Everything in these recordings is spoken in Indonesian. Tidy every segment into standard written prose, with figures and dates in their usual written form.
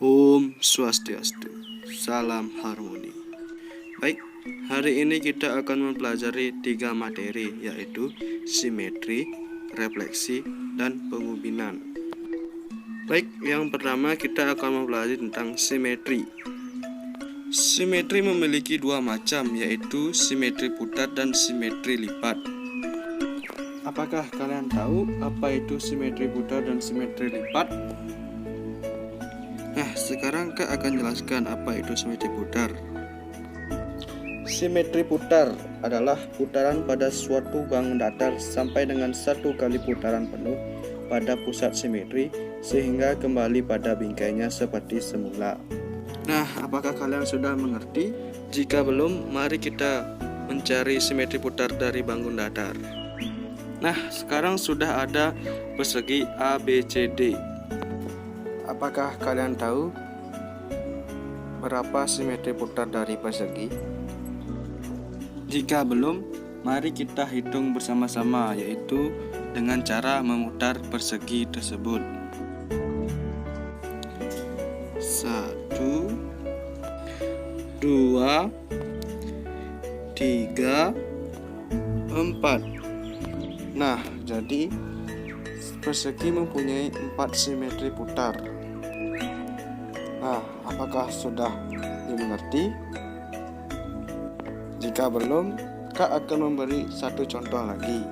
Om Swastiastu, salam harmoni. Baik, hari ini kita akan mempelajari 3 materi, yaitu simetri, refleksi, dan pengubinan. Baik, yang pertama kita akan mempelajari tentang simetri. Simetri memiliki 2 macam, yaitu simetri putar dan simetri lipat. Apakah kalian tahu apa itu simetri putar dan simetri lipat? Nah, sekarang Kak akan jelaskan apa itu simetri putar. Simetri putar adalah putaran pada suatu bangun datar sampai dengan 1 kali putaran penuh pada pusat simetri sehingga kembali pada bingkainya seperti semula. Nah, apakah kalian sudah mengerti? Jika belum, mari kita mencari simetri putar dari bangun datar. Nah, sekarang sudah ada persegi ABCD. Apakah kalian tahu berapa simetri putar dari persegi? Jika belum, mari kita hitung bersama-sama, yaitu dengan cara memutar persegi tersebut. 1, 2, 3, 4. Nah, jadi persegi mempunyai 4 simetri putar. Nah, apakah sudah dimengerti? Jika belum, Kak akan memberi 1 contoh lagi.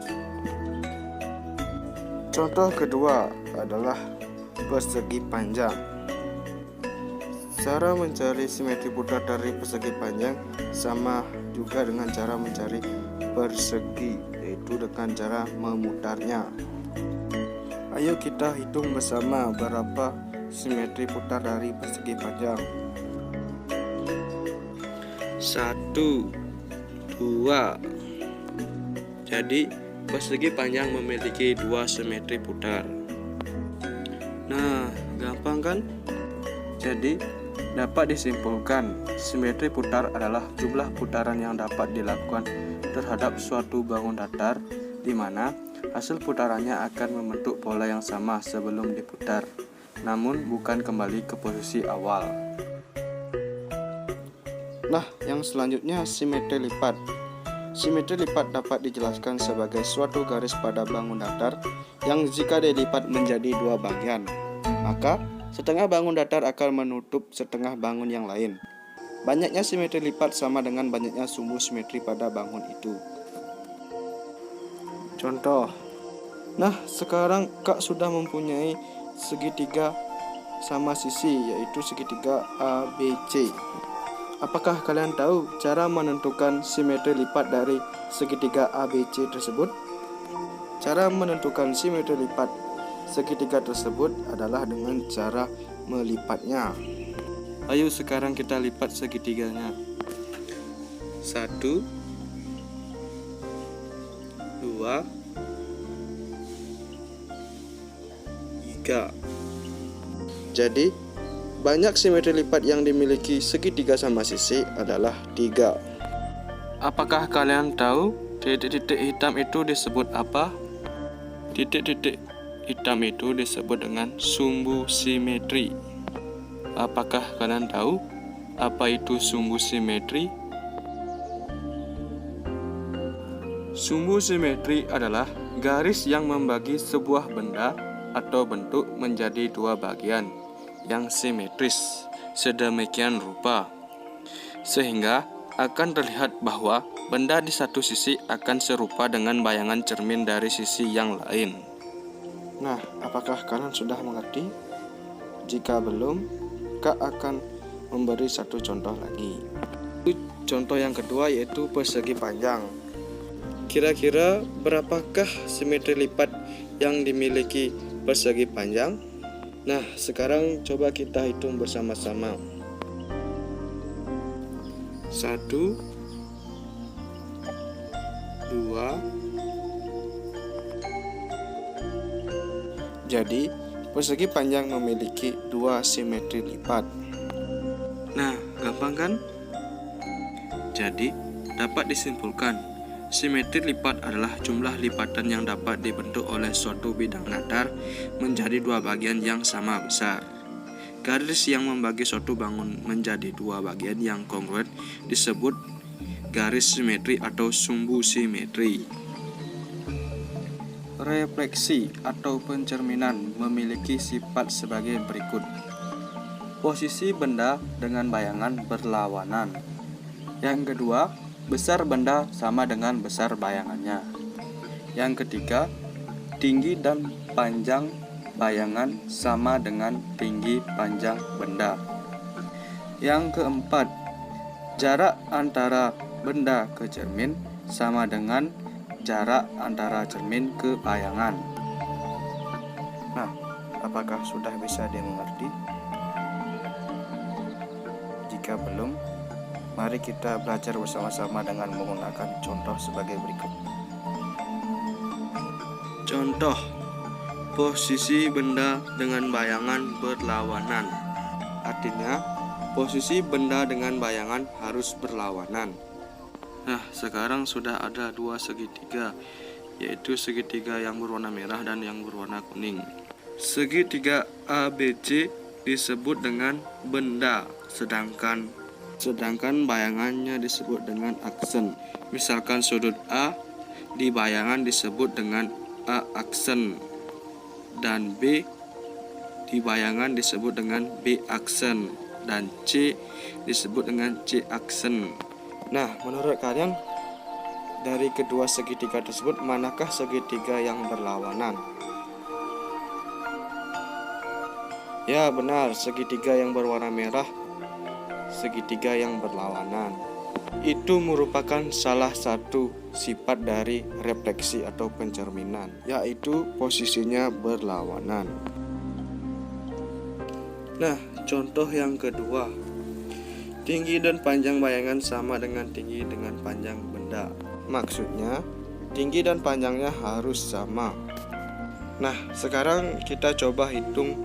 Contoh kedua adalah persegi panjang. Cara mencari simetri putar dari persegi panjang sama juga dengan cara mencari persegi, yaitu dengan cara memutarnya. Ayo kita hitung bersama berapa simetri putar dari persegi panjang. 1, 2. Jadi persegi panjang memiliki 2 simetri putar. Nah, gampang kan? Jadi dapat disimpulkan simetri putar adalah jumlah putaran yang dapat dilakukan terhadap suatu bangun datar, di mana hasil putarannya akan membentuk pola yang sama sebelum diputar, namun bukan kembali ke posisi awal. Nah, yang selanjutnya simetri lipat. Simetri lipat dapat dijelaskan sebagai suatu garis pada bangun datar yang jika dilipat menjadi 2 bagian, maka setengah bangun datar akan menutup setengah bangun yang lain. Banyaknya simetri lipat sama dengan banyaknya sumbu simetri pada bangun itu. Contoh. Nah, sekarang Kak sudah mempunyai segitiga sama sisi, yaitu segitiga ABC. Apakah kalian tahu cara menentukan simetri lipat dari segitiga ABC tersebut? Cara menentukan simetri lipat segitiga tersebut adalah dengan cara melipatnya. Ayo sekarang kita lipat segitiganya. 1, 2, 3. Jadi, banyak simetri lipat yang dimiliki segitiga sama sisi adalah 3. Apakah kalian tahu titik-titik hitam itu disebut apa? Titik-titik hitam itu disebut dengan sumbu simetri. Apakah kalian tahu apa itu sumbu simetri? Sumbu simetri adalah garis yang membagi sebuah benda atau bentuk menjadi 2 bagian yang simetris sedemikian rupa, sehingga akan terlihat bahwa benda di satu sisi akan serupa dengan bayangan cermin dari sisi yang lain. Nah, apakah kalian sudah mengerti? Jika belum, Kak akan memberi 1 contoh lagi. Contoh yang kedua yaitu persegi panjang. Kira-kira berapakah simetri lipat yang dimiliki persegi panjang? Nah, sekarang coba kita hitung bersama-sama. 1, 2. Jadi, persegi panjang memiliki 2 simetri lipat. Nah, gampang kan? Jadi, dapat disimpulkan simetri lipat adalah jumlah lipatan yang dapat dibentuk oleh suatu bidang datar menjadi 2 bagian yang sama besar. Garis yang membagi suatu bangun menjadi dua bagian yang kongruen disebut garis simetri atau sumbu simetri. Refleksi atau pencerminan memiliki sifat sebagai berikut. Posisi benda dengan bayangan berlawanan. Yang kedua, besar benda sama dengan besar bayangannya. Yang ketiga, tinggi dan panjang bayangan sama dengan tinggi panjang benda. Yang keempat, jarak antara benda ke cermin sama dengan jarak antara cermin ke bayangan. Nah, apakah sudah bisa dimengerti? Jika belum, mari kita belajar bersama-sama dengan menggunakan contoh sebagai berikut. Contoh, posisi benda dengan bayangan berlawanan. Artinya, posisi benda dengan bayangan harus berlawanan. Nah, sekarang sudah ada dua segitiga, yaitu segitiga yang berwarna merah dan yang berwarna kuning. Segitiga ABC disebut dengan benda, sedangkan bayangannya disebut dengan aksen. Misalkan sudut A di bayangan disebut dengan A aksen, dan B di bayangan disebut dengan B aksen, dan C disebut dengan C aksen. Nah, menurut kalian dari kedua segitiga tersebut manakah segitiga yang berlawanan? Ya, benar, segitiga yang berwarna merah, segitiga yang berlawanan. Itu merupakan salah satu sifat dari refleksi atau pencerminan, yaitu posisinya berlawanan. Nah, contoh yang kedua. Tinggi dan panjang bayangan sama dengan tinggi dengan panjang benda. Maksudnya, tinggi dan panjangnya harus sama. Nah, sekarang kita coba hitung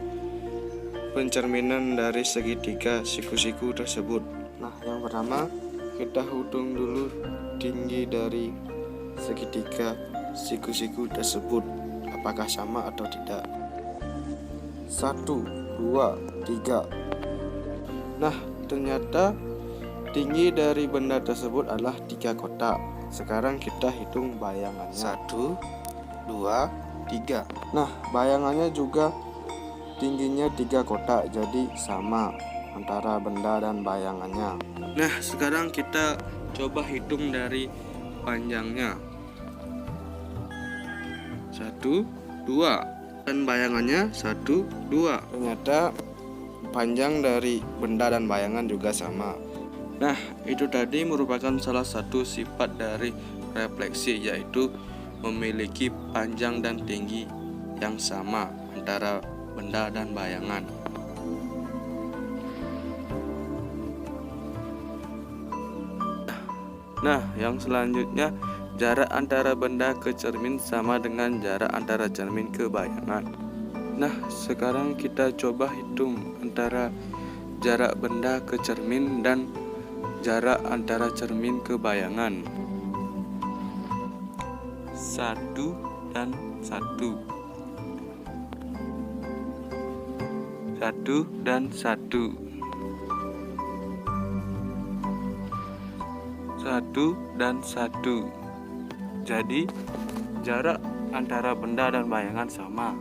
pencerminan dari segitiga siku-siku tersebut. Nah, yang pertama, kita hitung dulu tinggi dari segitiga siku-siku tersebut. Apakah sama atau tidak? 1, 2, 3. Nah, ternyata tinggi dari benda tersebut adalah 3 kotak. Sekarang kita hitung bayangannya. 1, 2, 3. Nah, bayangannya juga tingginya 3 kotak, jadi sama antara benda dan bayangannya. Nah, sekarang kita coba hitung dari panjangnya. 1, 2. Dan bayangannya 1, 2. Ternyata panjang dari benda dan bayangan juga sama. Nah, itu tadi merupakan salah satu sifat dari refleksi, yaitu memiliki panjang dan tinggi yang sama antara benda dan bayangan. Nah, yang selanjutnya, jarak antara benda ke cermin sama dengan jarak antara cermin ke bayangan. Nah, sekarang kita coba hitung antara jarak benda ke cermin dan jarak antara cermin ke bayangan. 1 dan 1. 1 dan 1. 1 dan 1. Jadi, jarak antara benda dan bayangan sama.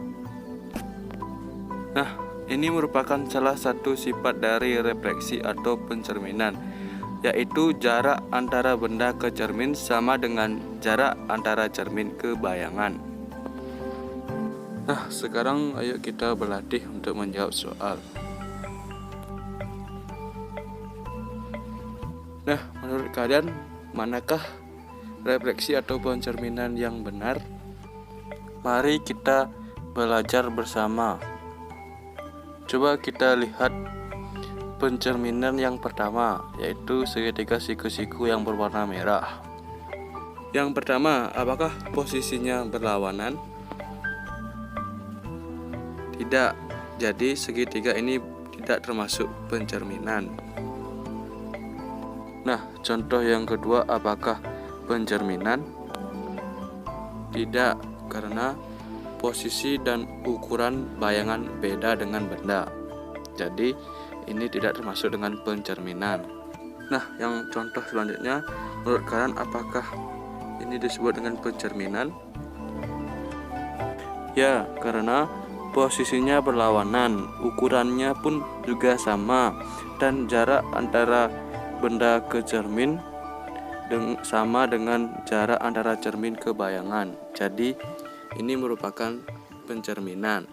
Nah, ini merupakan salah satu sifat dari refleksi atau pencerminan, yaitu jarak antara benda ke cermin sama dengan jarak antara cermin ke bayangan. Nah, sekarang ayo kita berlatih untuk menjawab soal. Nah, menurut kalian manakah refleksi atau pencerminan yang benar? Mari kita belajar bersama. Coba kita lihat pencerminan yang pertama, yaitu segitiga siku-siku yang berwarna merah. Yang pertama, apakah posisinya berlawanan? Tidak, jadi segitiga ini tidak termasuk pencerminan. Nah, contoh yang kedua, apakah pencerminan? Tidak, karena posisi dan ukuran bayangan beda dengan benda. Jadi ini tidak termasuk dengan pencerminan. Nah, yang contoh selanjutnya, menurut kalian apakah ini disebut dengan pencerminan? Ya, karena posisinya berlawanan, ukurannya pun juga sama, dan jarak antara benda ke cermin sama dengan jarak antara cermin ke bayangan. Jadi ini merupakan pencerminan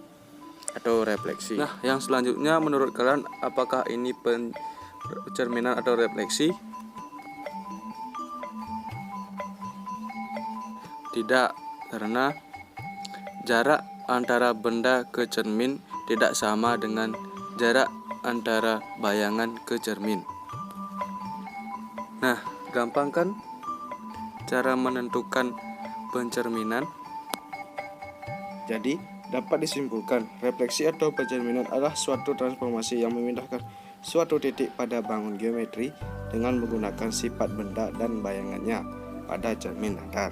atau refleksi. Nah, yang selanjutnya menurut kalian apakah ini pencerminan atau refleksi? Tidak, karena jarak antara benda ke cermin tidak sama dengan jarak antara bayangan ke cermin. Nah, gampang kan cara menentukan pencerminan? Jadi, dapat disimpulkan, refleksi atau pencerminan adalah suatu transformasi yang memindahkan suatu titik pada bangun geometri dengan menggunakan sifat benda dan bayangannya pada cermin datar.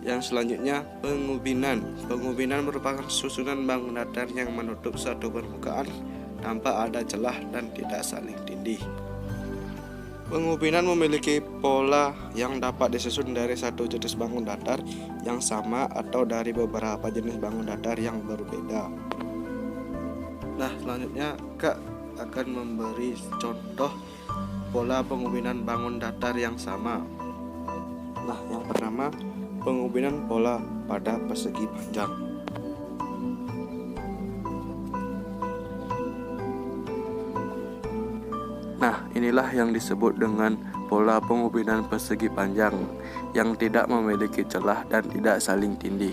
Yang selanjutnya, pengubinan. Pengubinan merupakan susunan bangun datar yang menutup suatu permukaan tanpa ada celah dan tidak saling tindih. Pengubinan memiliki pola yang dapat disusun dari satu jenis bangun datar yang sama atau dari beberapa jenis bangun datar yang berbeda. Nah, selanjutnya Kak akan memberi contoh pola pengubinan bangun datar yang sama. Nah, yang pertama, pengubinan pola pada persegi panjang. Nah, inilah yang disebut dengan pola pengubinan persegi panjang yang tidak memiliki celah dan tidak saling tindih.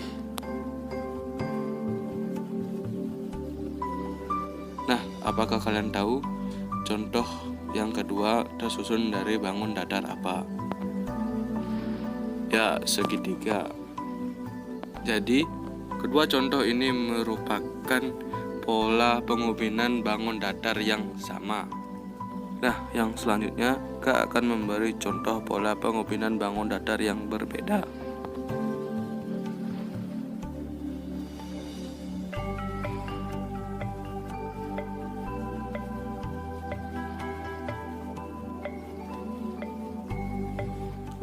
Nah, apakah kalian tahu contoh yang kedua tersusun dari bangun datar apa? Ya, segitiga. Jadi, kedua contoh ini merupakan pola pengubinan bangun datar yang sama. Nah, yang selanjutnya Kak akan memberi contoh pola pengubinan bangun datar yang berbeda.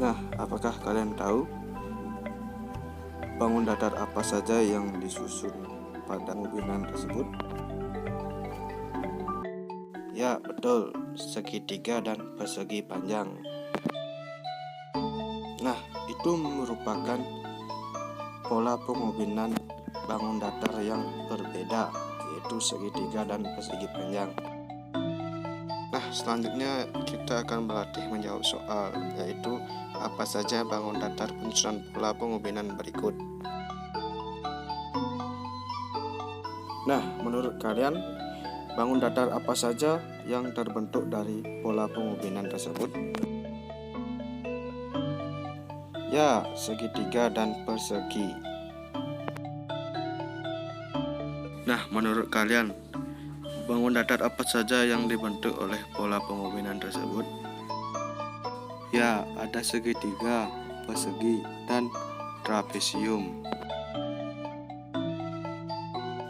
Nah, apakah kalian tahu bangun datar apa saja yang disusun pada pengubinan tersebut? Ya, betul, segitiga dan persegi panjang. Nah, itu merupakan pola pengubinan bangun datar yang berbeda, yaitu segitiga dan persegi panjang. Nah, selanjutnya kita akan berlatih menjawab soal, yaitu apa saja bangun datar penyusunan pola pengubinan berikut. Nah, menurut kalian bangun datar apa saja yang terbentuk dari pola pengubinan tersebut? Ya, segitiga dan persegi. Nah, menurut kalian bangun datar apa saja yang dibentuk oleh pola pengubinan tersebut? Ya, ada segitiga, persegi, dan trapesium.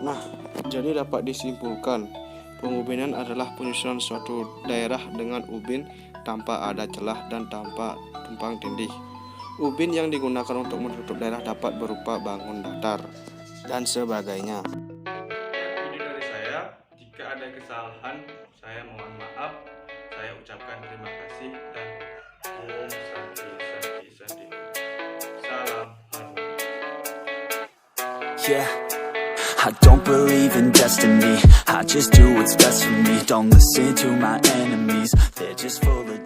Nah, jadi dapat disimpulkan, pengubinan adalah penyusunan suatu daerah dengan ubin tanpa ada celah dan tanpa tumpang tindih. Ubin yang digunakan untuk menutup daerah dapat berupa bangun datar dan sebagainya. Ini dari saya. Jika ada kesalahan, saya mohon maaf. Saya ucapkan terima kasih dan Om Santi. Salam harmoni. Yeah, I don't believe in destiny. I just do what's best for me. Don't listen to my enemies. They're just full of